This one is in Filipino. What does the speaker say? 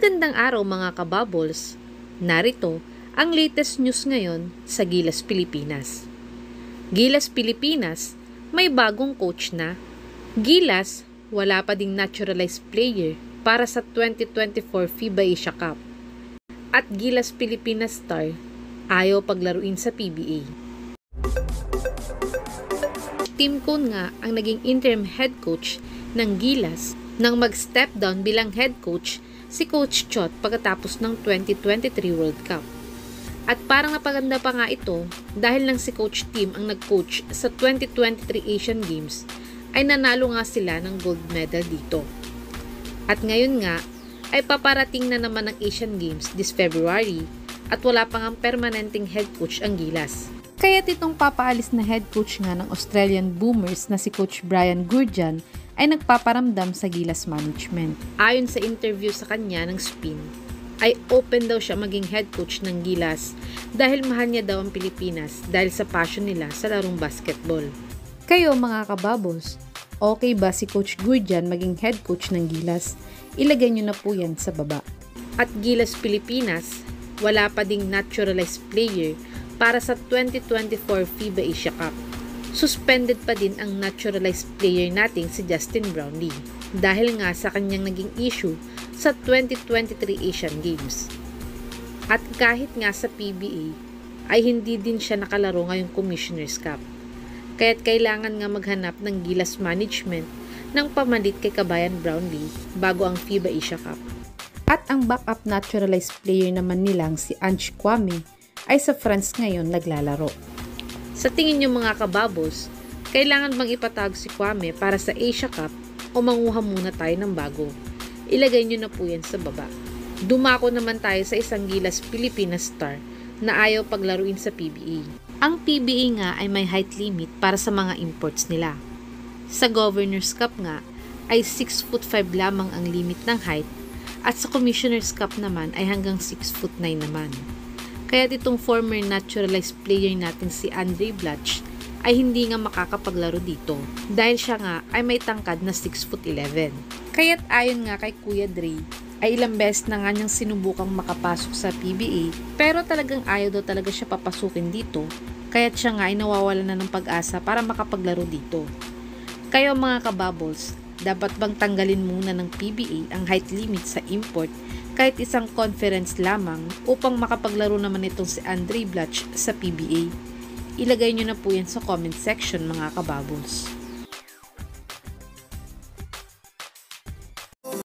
Magandang araw mga kabubbles. Narito ang latest news ngayon sa Gilas Pilipinas. Gilas Pilipinas, may bagong coach na. Gilas, wala pa ding naturalized player para sa 2024 FIBA Asia Cup. At Gilas Pilipinas star, ayaw paglaruin sa PBA. Tim Cone nga ang naging interim head coach ng Gilas nang mag-step down bilang head coach si Coach Chot pagkatapos ng 2023 World Cup. At parang napaganda pa nga ito dahil lang si Coach Tim ang nag-coach sa 2023 Asian Games ay nanalo nga sila ng gold medal dito. At ngayon nga ay paparating na naman ang Asian Games this February at wala pang ang permanenteng head coach ang Gilas. Kaya't itong papaalis na head coach nga ng Australian Boomers na si Coach Brian Gurjan ay nagpaparamdam sa Gilas management. Ayon sa interview sa kanya ng Spin, ay open daw siya maging head coach ng Gilas dahil mahal niya daw ang Pilipinas dahil sa passion nila sa larong basketball. Kayo mga kababos, okay ba si Coach Gurjan maging head coach ng Gilas? Ilagay nyo na po yan sa baba. At Gilas Pilipinas, wala pa ding naturalized player para sa 2024 FIBA Asia Cup. Suspended pa din ang naturalized player nating si Justin Brownlee dahil nga sa kanyang naging issue sa 2023 Asian Games. At kahit nga sa PBA ay hindi din siya nakalaro ngayong Commissioner's Cup. Kaya't kailangan nga maghanap ng Gilas management ng pamalit kay Kabayan Brownlee bago ang FIBA Asia Cup. At ang backup naturalized player naman nilang si Ange Kwame ay sa France ngayon naglalaro. Sa tingin nyo mga kababos, kailangan bang ipatawag si Kwame para sa Asia Cup o manguha muna tayo ng bago? Ilagay nyo na po yan sa baba. Dumako naman tayo sa isang Gilas Pilipinas star na ayaw paglaruin sa PBA. Ang PBA nga ay may height limit para sa mga imports nila. Sa Governor's Cup nga ay 6'5" lamang ang limit ng height at sa Commissioner's Cup naman ay hanggang 6'9" naman. Kaya itong former naturalized player natin si Andre Blatch ay hindi nga makakapaglaro dito dahil siya nga ay may tangkad na 6'11". Kaya't ayon nga kay Kuya Dre ay ilang beses na nga niyang sinubukang makapasok sa PBA pero talagang ayaw daw talaga siya papasukin dito kaya't siya nga ay nawawalan na ng pag-asa para makapaglaro dito. Kayo mga kabubbles, dapat bang tanggalin muna ng PBA ang height limit sa import kahit isang conference lamang upang makapaglaro naman itong si Andre Blatch sa PBA? Ilagay nyo na po yan sa comment section mga kabubbles.